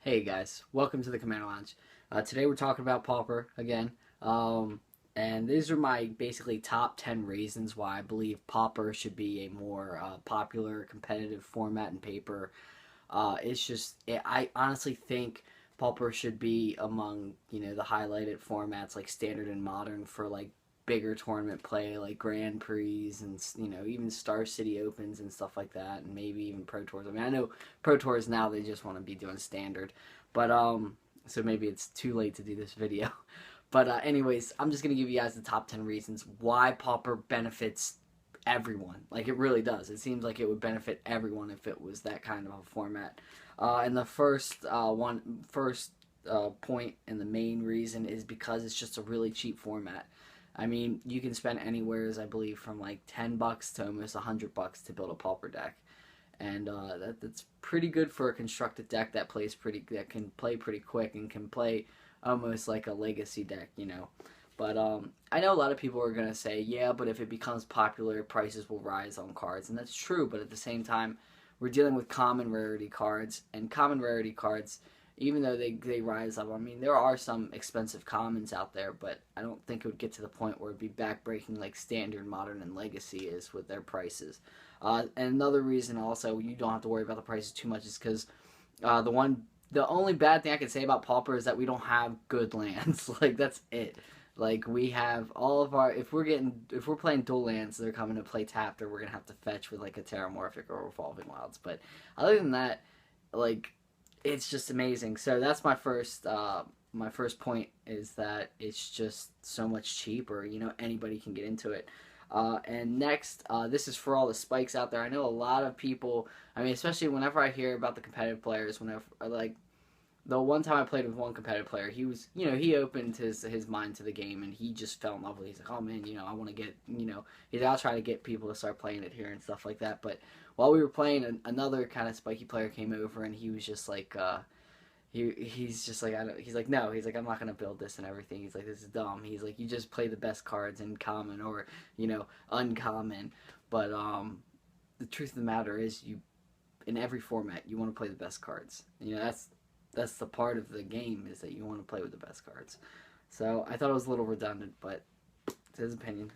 Hey guys, welcome to the Commander Lounge. Today we're talking about Pauper again, and these are my basically top 10 reasons why I believe Pauper should be a more popular competitive format in paper. I honestly think Pauper should be among the highlighted formats like standard and modern for like bigger tournament play like Grand Prix and even Star City Opens and stuff like that, and maybe even Pro Tours. I mean, I know Pro Tours now they just want to be doing standard, but so maybe it's too late to do this video. But anyways, I'm just gonna give you guys the top 10 reasons why Pauper benefits everyone. Like it really does. It seems like it would benefit everyone if it was that kind of a format. And the first point and the main reason is because it's just a really cheap format. I mean, you can spend anywheres, I believe, from like $10 to almost $100 to build a Pauper deck, and that's pretty good for a constructed deck that can play pretty quick and can play almost like a legacy deck. But I know a lot of people are gonna say, yeah, but if it becomes popular, prices will rise on cards, and that's true. But at the same time, we're dealing with common rarity cards, and common rarity cards, even though they rise up, I mean, there are some expensive commons out there, but I don't think it would get to the point where it'd be backbreaking like standard, modern, and legacy is with their prices. And another reason also you don't have to worry about the prices too much is because the only bad thing I can say about Pauper is that we don't have good lands. Like that's it. Like we have all of our if we're playing dual lands, they're coming to play tapped, or we're gonna have to fetch with like a Terramorphic or Revolving Wilds. But other than that, like it's just amazing. So that's my first point is that it's just so much cheaper. Anybody can get into it. And next, this is for all the spikes out there. I know a lot of people. I mean, especially whenever I hear about the competitive players, whenever like the one time I played with one competitive player, he was, he opened his mind to the game and he just fell in love with it. He's like, oh man, I want to get, I'll try to get people to start playing it here and stuff like that. But while we were playing, another kind of spiky player came over and he was just like, he's just like, he's like, no, he's like, I'm not gonna build this and everything. He's like, this is dumb. He's like, you just play the best cards in common or uncommon. But the truth of the matter is, in every format you want to play the best cards. That's the part of the game is that you want to play with the best cards. So I thought it was a little redundant, but it's his opinion.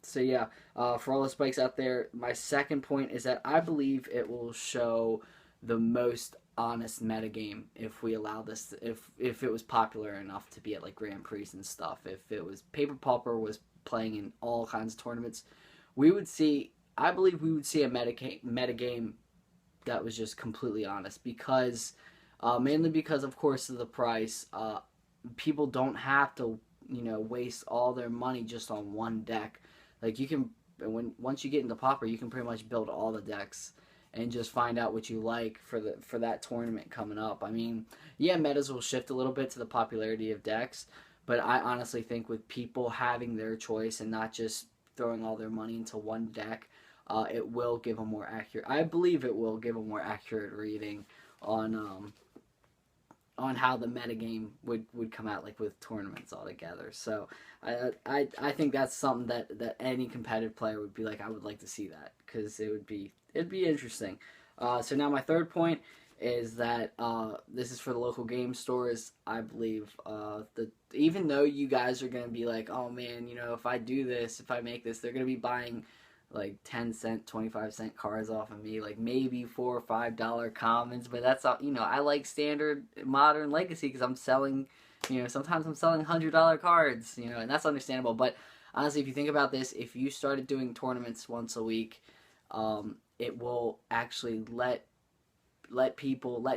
So yeah, for all the spikes out there, my second point is that I believe it will show the most honest metagame if we allow this. If it was popular enough to be at like Grand Prix and stuff. If it was Paper Pauper was playing in all kinds of tournaments, we would see. I believe we would see a metagame that was just completely honest because mainly because of course of the price. People don't have to waste all their money just on one deck. Like you can once you get into Pauper, you can pretty much build all the decks and just find out what you like for that tournament coming up. I mean, yeah, metas will shift a little bit to the popularity of decks, but I honestly think with people having their choice and not just throwing all their money into one deck, it will give a more accurate. I believe it will give a more accurate reading on how the metagame would come out like with tournaments altogether. So I think that's something that any competitive player would be like, I would like to see that because it'd be interesting. So now my third point is that this is for the local game stores. I believe that even though you guys are gonna be like, oh man, if I do this, if I make this, they're gonna be buying like 10 cent, 25 cent cards off of me, like maybe $4 or $5 commons, but that's all. I like standard, modern, legacy because I'm selling. Sometimes I'm selling $100 cards. And that's understandable. But honestly, if you think about this, if you started doing tournaments once a week, it will actually let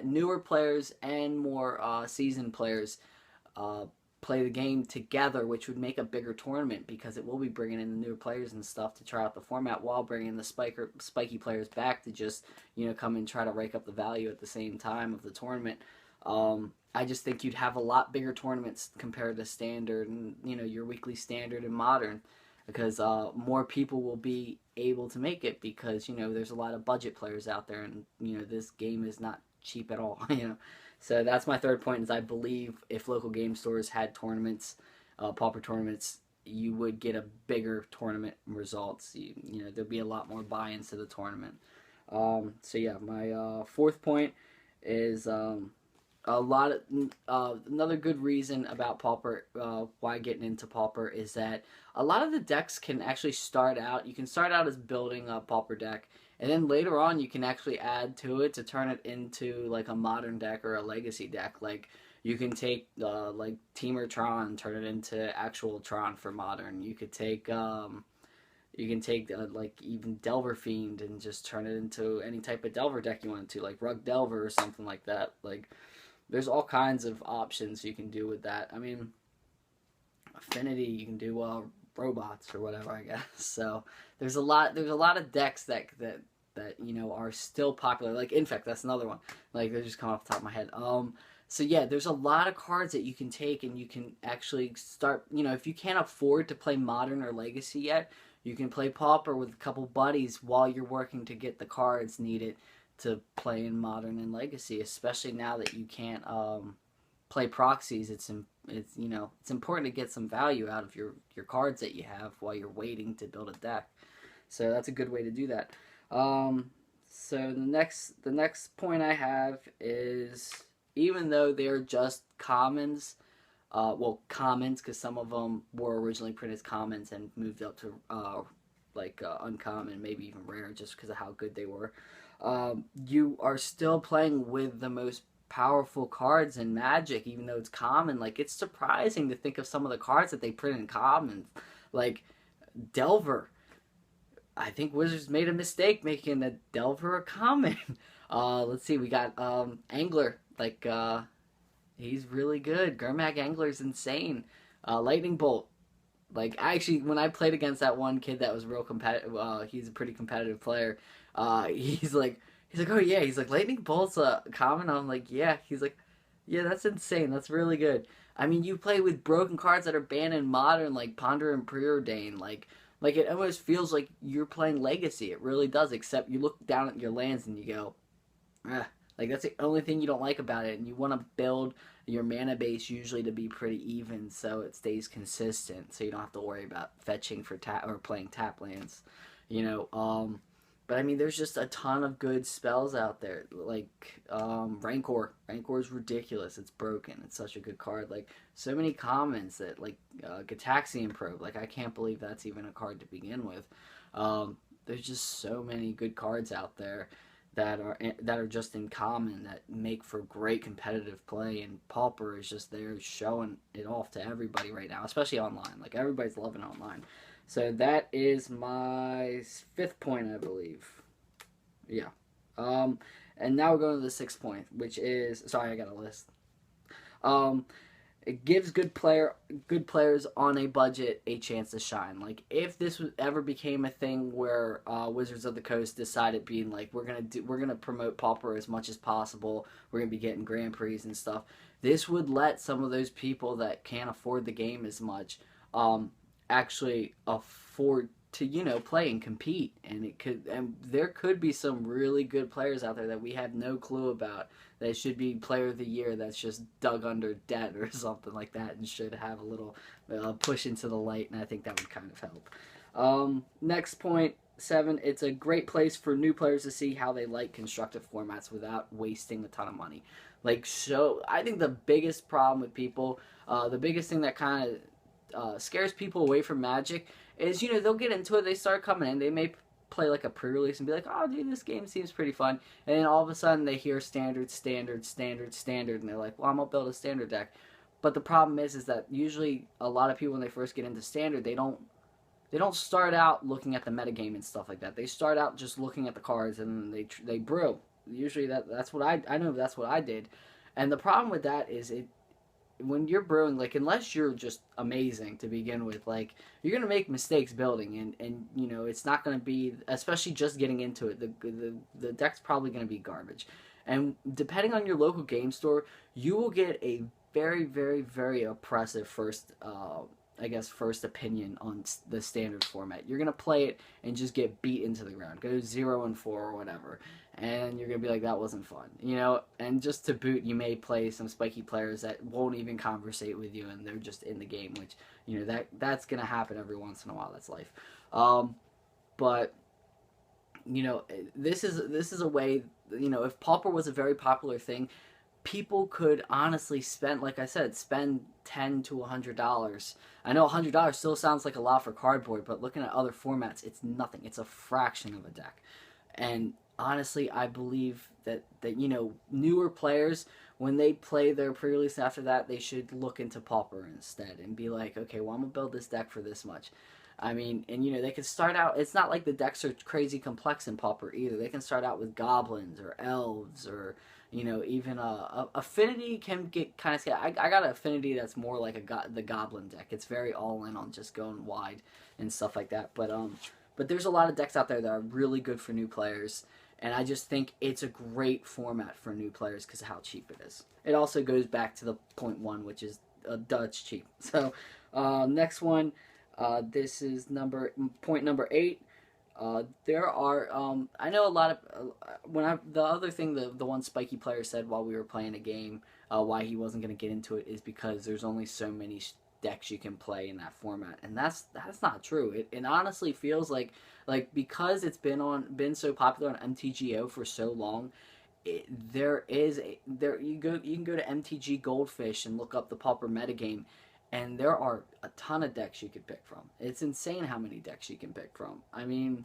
newer players and more seasoned players play the game together, which would make a bigger tournament because it will be bringing in the newer players and stuff to try out the format while bringing the spiky players back to just come and try to rake up the value at the same time of the tournament. I just think you'd have a lot bigger tournaments compared to standard and your weekly standard and modern because more people will be able to make it because there's a lot of budget players out there and this game is not cheap at all. So that's my third point is I believe if local game stores had tournaments, pauper tournaments, you would get a bigger tournament results. There'd be a lot more buy-ins to the tournament. So yeah, my fourth point is A lot of another good reason about Pauper, why getting into Pauper is that a lot of the decks can actually start out. You can start out as building a Pauper deck, and then later on you can actually add to it to turn it into like a modern deck or a legacy deck. Like you can take like Teamer Tron, turn it into actual Tron for modern. You can take like even Delver Fiend and just turn it into any type of Delver deck you want to, like Rug Delver or something like that. Like there's all kinds of options you can do with that. I mean, Affinity, you can do robots or whatever, I guess. So there's a lot of decks that you know are still popular. Like Infect, that's another one. Like they just come off the top of my head. So yeah, there's a lot of cards that you can take and you can actually start. You know, if you can't afford to play Modern or Legacy yet, you can play Pauper with a couple buddies while you're working to get the cards needed to play in Modern and Legacy. Especially now that you can't play proxies, it's you know it's important to get some value out of your cards that you have while you're waiting to build a deck. So that's a good way to do that. So the next point I have is, even though they're just commons, well, commons because some of them were originally printed as commons and moved up to uncommon, maybe even rare, just because of how good they were. You are still playing with the most powerful cards in Magic, even though it's common. Like it's surprising to think of some of the cards that they print in common, like Delver. I think Wizards made a mistake making a Delver a common. Let's see, we got Angler. Like he's really good. Gurmag Angler's insane. Lightning Bolt. Like actually, when I played against that one kid that was real competitive, he's a pretty competitive player. He's like, oh yeah, he's like Lightning Bolt's a common. I'm like, yeah. He's like, yeah, that's insane. That's really good. I mean, you play with broken cards that are banned in Modern, like Ponder and Preordain. Like it almost feels like you're playing Legacy. It really does. Except you look down at your lands and you go, ah. Like that's the only thing you don't like about it, and you want to build your mana base usually to be pretty even, so it stays consistent, so you don't have to worry about fetching for tap or playing tap lands, you know. But I mean, there's just a ton of good spells out there, like Rancor. Rancor is ridiculous. It's broken. It's such a good card. Like so many commons that like Gataxian Probe. Like I can't believe that's even a card to begin with. There's just so many good cards out there that are just in common that make for great competitive play, and Pauper is just there showing it off to everybody right now, especially online. Like everybody's loving online. So that is my fifth point, I believe. Yeah. And now we're going to the sixth point, which is, sorry, I got a list. It gives good players on a budget a chance to shine. Like if this ever became a thing where Wizards of the Coast decided being like we're gonna promote Pauper as much as possible, we're gonna be getting Grand Prix and stuff. This would let some of those people that can't afford the game as much actually afford to play and compete, and there could be some really good players out there that we have no clue about that should be player of the year that's just dug under debt or something like that and should have a little push into the light, and I think that would kind of help. Next point 7, it's a great place for new players to see how they like constructed formats without wasting a ton of money. Like, so I think the biggest problem with people, the biggest thing that kind of scares people away from Magic is, they'll get into it, they start coming in, they may play like a pre-release and be like, oh dude, this game seems pretty fun, and then all of a sudden they hear standard, and they're like, well, I'm gonna build a standard deck. But the problem is that usually a lot of people, when they first get into standard, they don't start out looking at the metagame and stuff like that. They start out just looking at the cards and they brew. Usually that's what I know that's what I did. And the problem with that is when you're brewing, like, unless you're just amazing to begin with, like, you're gonna make mistakes building, and it's not gonna be, especially just getting into it, the deck's probably gonna be garbage. And depending on your local game store, you will get a very, very, very oppressive first opinion on the standard format. You're gonna play it and just get beat into the ground, go 0-4 or whatever, and you're gonna be like, that wasn't fun, And just to boot, you may play some spiky players that won't even conversate with you, and they're just in the game, which that's gonna happen every once in a while. That's life. But this is a way. If Pauper was a very popular thing, people could honestly spend, like I said, spend $10 to $100. I know $100 still sounds like a lot for cardboard, but looking at other formats, it's nothing. It's a fraction of a deck. And honestly, I believe that newer players, when they play their pre-release after that, they should look into Pauper instead and be like, okay, well, I'm gonna build this deck for this much. I mean, and they can start out. It's not like the decks are crazy complex in Pauper either. They can start out with goblins or elves or even affinity can get kind of scary. I got an affinity that's more like the goblin deck. It's very all in on just going wide and stuff like that. But there's a lot of decks out there that are really good for new players, and I just think it's a great format for new players because of how cheap it is. It also goes back to the point one, which is Dutch cheap. So next one, this is point number 8. There are I know a lot of the other thing the one spiky player said while we were playing a game, why he wasn't going to get into it is because there's only so many decks you can play in that format, and that's not true. It honestly feels like because it's been so popular on MTGO for so long, you can go to MTG Goldfish and look up the Pauper metagame, and there are a ton of decks you could pick from. It's insane how many decks you can pick from. I mean,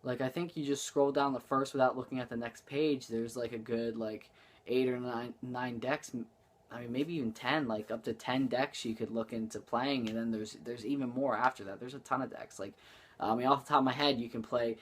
I think you just scroll down the first without looking at the next page. There's a good 8 or 9 decks. I mean, maybe even 10, up to 10 decks you could look into playing, and then there's even more after that. There's a ton of decks. I mean, off the top of my head, you can play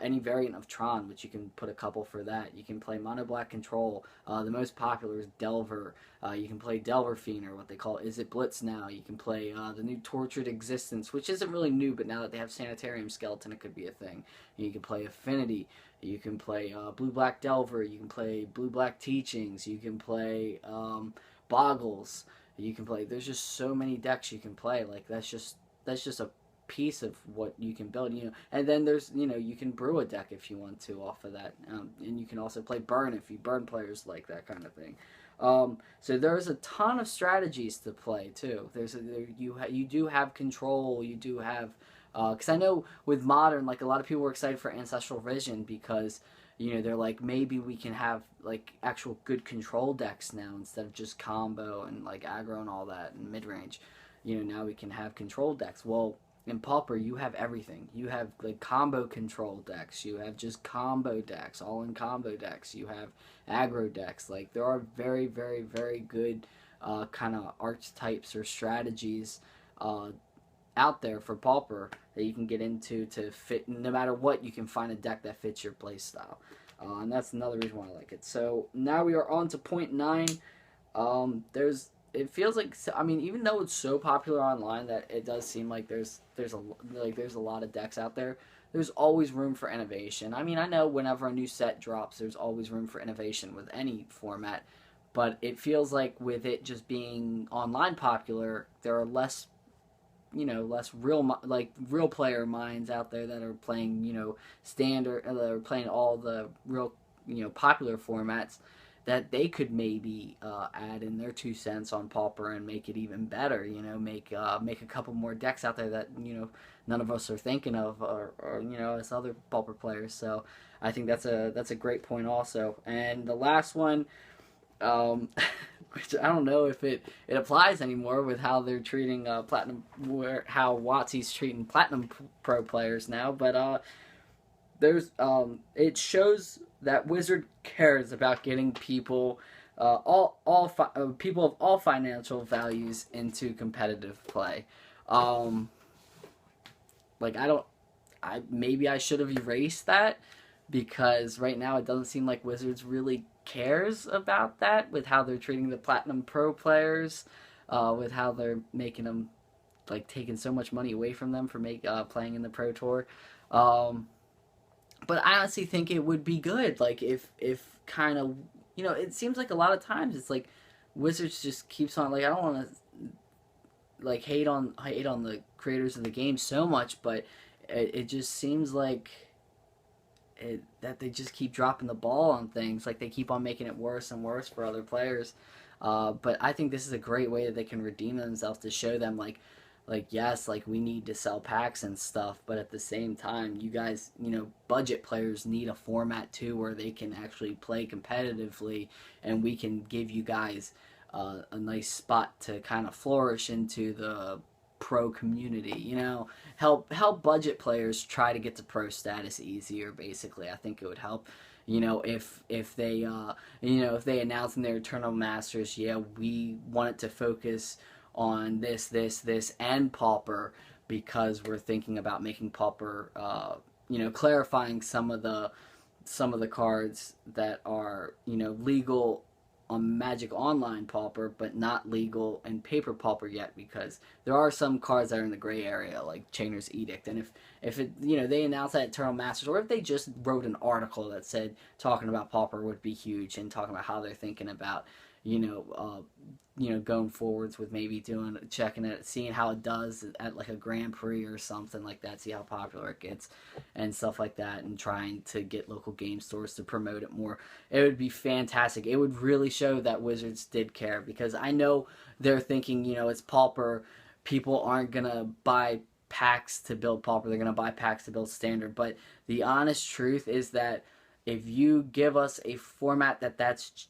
any variant of Tron, which you can put a couple for that. You can play Mono Black Control. The most popular is Delver. You can play Delver Fiend, or what they call Is It Blitz now. You can play the new Tortured Existence, which isn't really new, but now that they have Sanitarium Skeleton, it could be a thing. You can play Affinity. You can play Blue Black Delver. You can play Blue Black Teachings. You can play Boggles. You can play. There's just so many decks you can play. That's just a piece of what you can build, and then there's you can brew a deck if you want to off of that, and you can also play burn if you burn players like that kind of thing. So there's a ton of strategies to play too. You do have control, you do have because I know with modern, a lot of people were excited for Ancestral Vision because they're maybe we can have actual good control decks now instead of just combo and aggro and all that and mid-range. Now we can have control decks. Well, in Pauper, you have everything. You have combo control decks. You have just combo decks, all in combo decks. You have aggro decks. There are very, very, very good kind of archetypes or strategies out there for Pauper that you can get into to fit. No matter what, you can find a deck that fits your playstyle. And that's another reason why I like it. So now we are on to point 9. It feels like, I mean, even though it's so popular online that it does seem like there's a lot of decks out there, there's always room for innovation. I mean, I know whenever a new set drops, there's always room for innovation with any format, but it feels like with it just being online popular, there are less real player minds out there that are playing, standard, that are playing all the real, popular formats, that they could maybe add in their 2 cents on Pauper and make it even better. Make a couple more decks out there that none of us are thinking of, or as other Pauper players. So I think that's a great point also. And the last one, which I don't know if it applies anymore with how they're treating Platinum, how WotC's treating Platinum Pro players now, but there's it shows that Wizard cares about getting people, people of all financial values into competitive play. Maybe I should have erased that, because right now it doesn't seem like Wizards really cares about that with how they're treating the Platinum Pro players, with how they're making them taking so much money away from them for playing in the Pro Tour. But I honestly think it would be good, if kind of, it seems like a lot of times it's Wizards just keeps on, I don't want to, hate on the creators of the game so much, but it just seems that they just keep dropping the ball on things, they keep on making it worse and worse for other players. But I think this is a great way that they can redeem themselves, to show them, like, yes, like we need to sell packs and stuff, but at the same time, you guys, budget players need a format too where they can actually play competitively, and we can give you guys a nice spot to kind of flourish into the pro community. Help budget players try to get to pro status easier. Basically, I think it would help. If they if they announce in their Eternal Masters, yeah, we want it to focus on this, and Pauper, because we're thinking about making Pauper, clarifying some of the cards that are legal on Magic Online Pauper, but not legal in paper Pauper yet, because there are some cards that are in the gray area, like Chainer's Edict. And if it they announce that Eternal Masters, or if they just wrote an article that said talking about Pauper would be huge, and talking about how they're thinking about you know uh, going forwards with maybe checking it, seeing how it does at like a Grand Prix or something like that, see how popular it gets and stuff like that, and trying to get local game stores to promote it more. It would be fantastic. It would really show that Wizards did care, because I know they're thinking, it's Pauper. People aren't gonna buy packs to build Pauper. They're gonna buy packs to build Standard. But the honest truth is that if you give us a format that's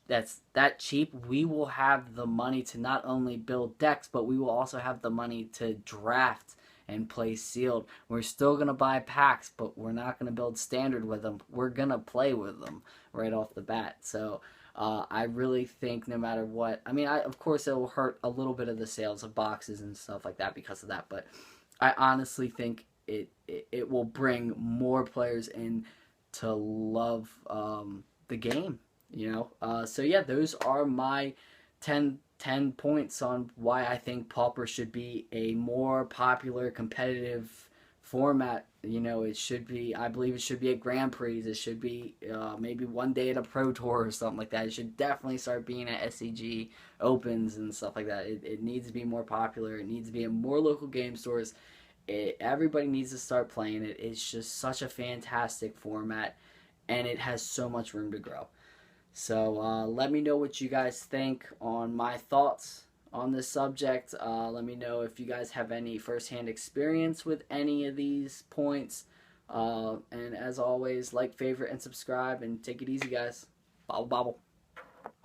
that cheap, we will have the money to not only build decks, but we will also have the money to draft and play sealed. We're still gonna buy packs, but we're not gonna build Standard with them. We're gonna play with them right off the bat. So I really think no matter what, I mean, of course it will hurt a little bit of the sales of boxes and stuff like that because of that, but I honestly think it will bring more players in to love the game. So yeah, those are my 10 points on why I think Pauper should be a more popular competitive format. It should be, I believe it should be at Grand Prix. It should be maybe one day at a Pro Tour or something like that. It should definitely start being at SCG Opens and stuff like that. It needs to be more popular. It needs to be in more local game stores. Everybody needs to start playing it. It's just such a fantastic format, and it has so much room to grow. So let me know what you guys think on my thoughts on this subject. Let me know if you guys have any firsthand experience with any of these points. And as always, like, favorite, and subscribe, and take it easy, guys. Bobble, bobble.